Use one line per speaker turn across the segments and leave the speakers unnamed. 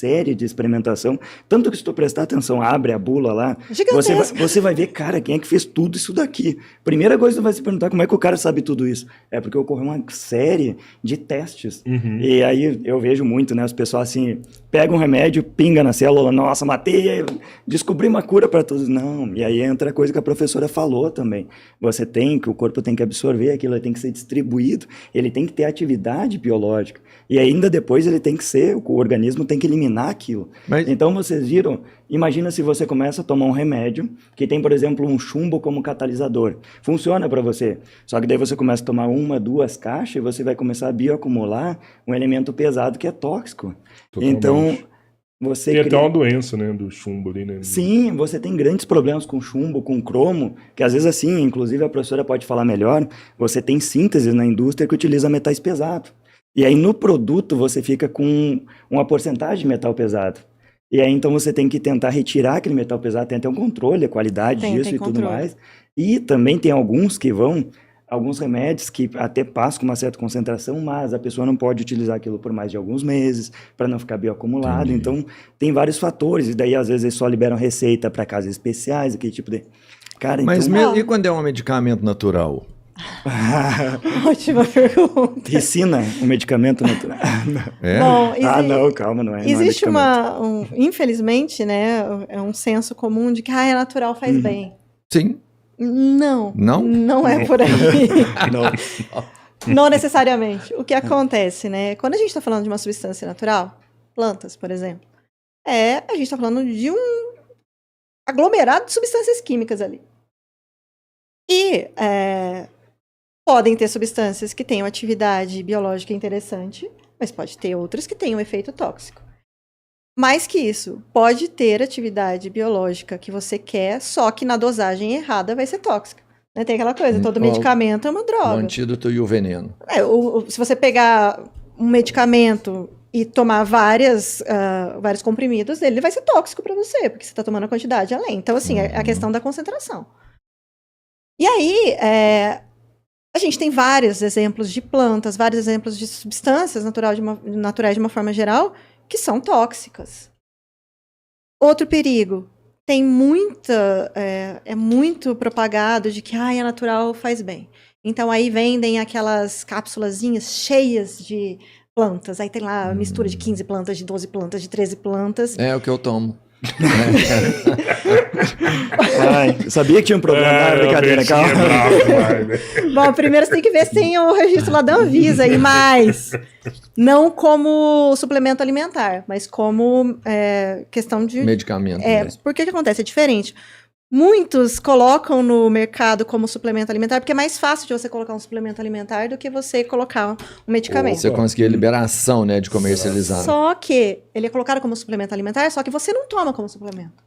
série de experimentação, tanto que se tu prestar atenção, abre a bula lá, você vai ver, cara, quem é que fez tudo isso daqui? Primeira coisa que tu vai se perguntar, como é que o cara sabe tudo isso? É porque ocorreu uma série de testes. E aí eu vejo muito, né, os pessoal assim, pega um remédio, pinga na célula, nossa, matei, descobri uma cura para todos. Não, e aí entra a coisa que a professora falou também. O corpo tem que absorver aquilo, ele tem que ser distribuído, ele tem que ter atividade biológica. E ainda depois o organismo tem que eliminar aquilo. Então vocês viram, imagina se você começa a tomar um remédio que tem, por exemplo, um chumbo como catalisador. Funciona para você. Só que daí você começa a tomar 1, 2 caixas e você vai começar a bioacumular um elemento pesado que é tóxico.
Totalmente.
Então,
tem até uma doença, né, do chumbo ali, né?
Sim, você tem grandes problemas com chumbo, com cromo, que às vezes assim, inclusive a professora pode falar melhor, você tem síntese na indústria que utiliza metais pesados. E aí no produto você fica com uma porcentagem de metal pesado. E aí então você tem que tentar retirar aquele metal pesado, tem até um controle, a qualidade disso e tudo mais. E também tem alguns remédios que até passam com uma certa concentração, mas a pessoa não pode utilizar aquilo por mais de alguns meses, para não ficar bioacumulado. Então, tem vários fatores, e daí às vezes eles só liberam receita para casos especiais, aquele tipo de... Cara,
mas
então...
e quando é um medicamento natural?
Ótima pergunta.
Ricina, um medicamento natural.
Bom,
não, calma, não é.
Existe infelizmente, né, é um senso comum de que é natural, faz bem.
Sim.
Não é por aí. Não necessariamente. O que acontece, né? Quando a gente está falando de uma substância natural, plantas, por exemplo, a gente está falando de um aglomerado de substâncias químicas ali. E podem ter substâncias que tenham atividade biológica interessante, mas pode ter outras que tenham efeito tóxico. Mais que isso, pode ter atividade biológica que você quer, só que na dosagem errada vai ser tóxica. Né? Tem aquela coisa, todo medicamento é uma droga.
O antídoto e o veneno.
Se você pegar um medicamento e tomar vários comprimidos dele, ele vai ser tóxico para você, porque você está tomando a quantidade além. Então, assim, é a questão da concentração. E aí, a gente tem vários exemplos de plantas, vários exemplos de substâncias naturais de uma forma geral, que são tóxicas. Outro perigo, tem é muito propagado de que é natural, faz bem. Então aí vendem aquelas cápsulazinhas cheias de plantas, aí tem lá a mistura de 15 plantas, de 12 plantas, de 13 plantas.
É o que eu tomo.
Sabia que tinha um problema, brincadeira, calma.
Bom, primeiro você tem que ver se tem o registro lá da Anvisa, e mais, não como suplemento alimentar, mas como questão de...
medicamento.
Por que acontece? É diferente. Muitos colocam no mercado como suplemento alimentar, porque é mais fácil de você colocar um suplemento alimentar do que você colocar um medicamento.
Você conseguir a liberação, né, de comercializar.
Só que ele é colocado como suplemento alimentar, só que você não toma como suplemento.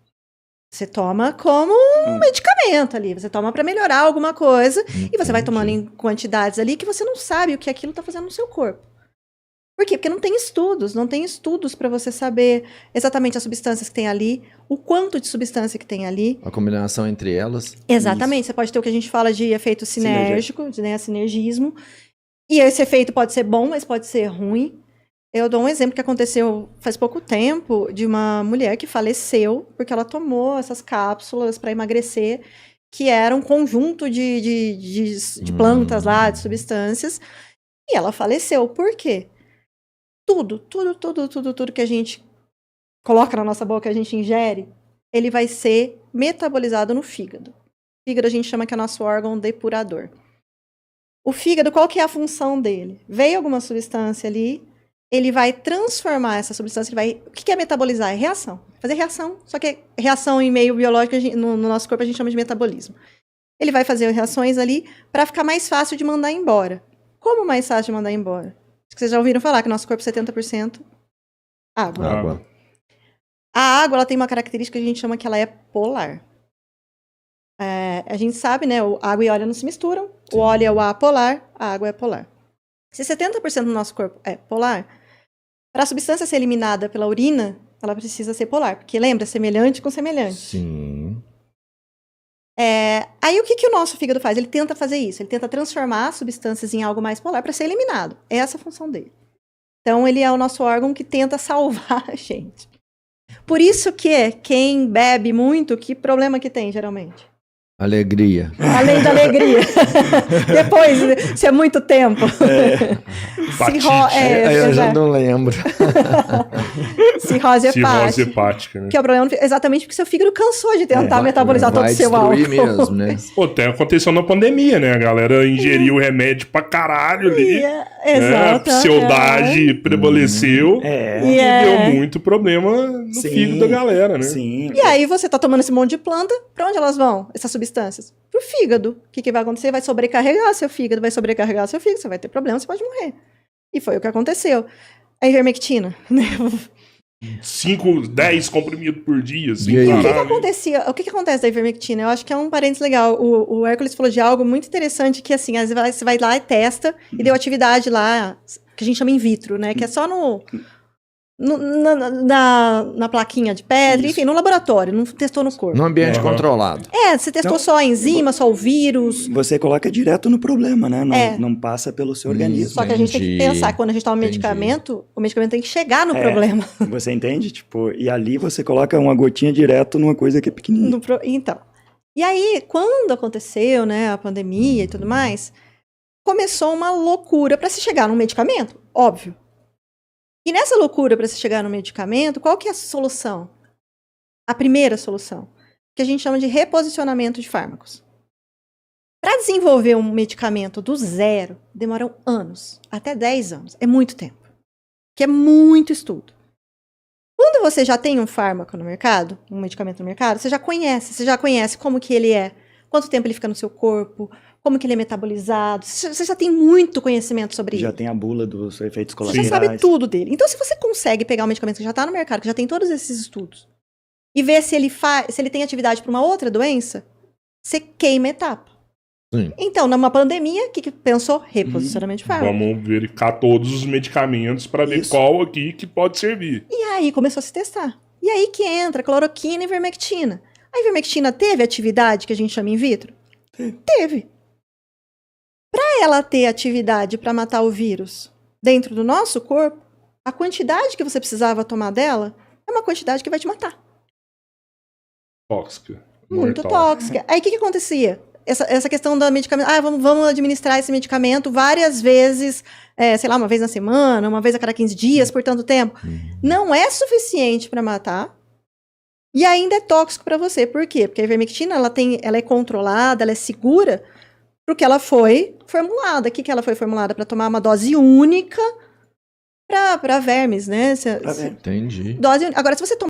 Você toma como um medicamento ali. Você toma para melhorar alguma coisa e você vai tomando em quantidades ali que você não sabe o que aquilo está fazendo no seu corpo. Por quê? Porque não tem estudos para você saber exatamente as substâncias que tem ali, o quanto de substância que tem ali.
A combinação entre elas.
Exatamente. Isso. Você pode ter o que a gente fala de efeito sinérgico, né, sinergismo. E esse efeito pode ser bom, mas pode ser ruim. Eu dou um exemplo que aconteceu faz pouco tempo de uma mulher que faleceu porque ela tomou essas cápsulas para emagrecer, que era um conjunto de plantas lá, de substâncias, e ela faleceu. Por quê? Tudo que a gente coloca na nossa boca, a gente ingere, ele vai ser metabolizado no fígado. O fígado a gente chama que é nosso órgão depurador. O fígado, qual que é a função dele? Veio alguma substância ali, ele vai transformar essa substância, o que é metabolizar? É reação. Fazer reação, só que reação em meio biológico, no nosso corpo a gente chama de metabolismo. Ele vai fazer reações ali para ficar mais fácil de mandar embora. Como mais fácil de mandar embora? Vocês já ouviram falar que o nosso corpo é 70% água. A água ela tem uma característica que a gente chama que ela é polar. A gente sabe, né? Água e óleo não se misturam. Sim. O óleo é o apolar, a água é polar. Se 70% do nosso corpo é polar, para a substância ser eliminada pela urina, ela precisa ser polar. Porque lembra, semelhante com semelhante.
Sim.
Aí o que o nosso fígado faz? Ele tenta fazer isso. Ele tenta transformar substâncias em algo mais polar para ser eliminado. Essa é a função dele. Então, ele é o nosso órgão que tenta salvar a gente. Por isso que quem bebe muito, que problema que tem, geralmente?
Alegria.
Além da alegria. Depois, se é muito tempo.
Eu já não lembro.
Cirrose
Cirrose hepática, né?
Que é o problema, exatamente porque seu fígado cansou de tentar metabolizar todo o seu álcool.
Mesmo, né?
Pô, até aconteceu na pandemia, né? A galera ingeriu remédio pra caralho ali.
Exato.
A pseudagem prevaleceu. E deu muito problema no fígado da galera, né?
Sim.
E aí você tá tomando esse monte de planta, pra onde elas vão, essas substâncias? Pro fígado. O que vai acontecer? Vai sobrecarregar seu fígado, você vai ter problema, você pode morrer. E foi o que aconteceu. A ivermectina, né?
5, 10 comprimidos por dia, assim,
E aí?
O que acontece da ivermectina? Eu acho que é um parênteses legal. O Hércules falou de algo muito interessante, que assim, às vezes você vai lá e testa, e deu atividade lá, que a gente chama in vitro, né? Que é só na plaquinha de pedra, enfim, no laboratório, não testou no corpo.
No ambiente controlado.
Você testou só a enzima, só o vírus.
Você coloca direto no problema, né? Não passa pelo seu organismo.
Só que a gente tem que pensar que quando a gente toma medicamento, o medicamento tem que chegar no problema.
Você entende? Tipo, e ali você coloca uma gotinha direto numa coisa que é pequenininha.
Então. E aí, quando aconteceu, né, a pandemia e tudo mais, começou uma loucura para se chegar num medicamento, óbvio. E nessa loucura para se chegar no medicamento, qual que é a solução? A primeira solução, que a gente chama de reposicionamento de fármacos. Para desenvolver um medicamento do zero, demoram anos, até 10 anos. É muito tempo. Que é muito estudo. Quando você já tem um fármaco no mercado, um medicamento no mercado, você já conhece como que ele é, quanto tempo ele fica no seu corpo, como que ele é metabolizado. Você já tem muito conhecimento sobre ele.
Já tem a bula dos efeitos colaterais.
Você já sabe tudo dele. Então, se você consegue pegar um medicamento que já está no mercado, que já tem todos esses estudos, e ver se ele tem atividade para uma outra doença, você queima a etapa.
Sim.
Então, numa pandemia, o que pensou? Reposicionamento de fármaco.
Vamos verificar todos os medicamentos para ver qual aqui que pode servir.
E aí começou a se testar. E aí que entra cloroquina e ivermectina. A ivermectina teve atividade que a gente chama in vitro? Teve. Para ela ter atividade para matar o vírus dentro do nosso corpo, a quantidade que você precisava tomar dela é uma quantidade que vai te matar.
Tóxica.
Muito
mortal.
tóxica. Aí o que acontecia? Essa questão do medicamento. Vamos administrar esse medicamento várias vezes, sei lá, uma vez na semana, uma vez a cada 15 dias, por tanto tempo. Não é suficiente para matar. E ainda é tóxico para você. Por quê? Porque a ivermectina ela é controlada, ela é segura porque ela foi formulada. O que ela foi formulada? Para tomar uma dose única para vermes, né?
Entendi.
Agora, se você tomar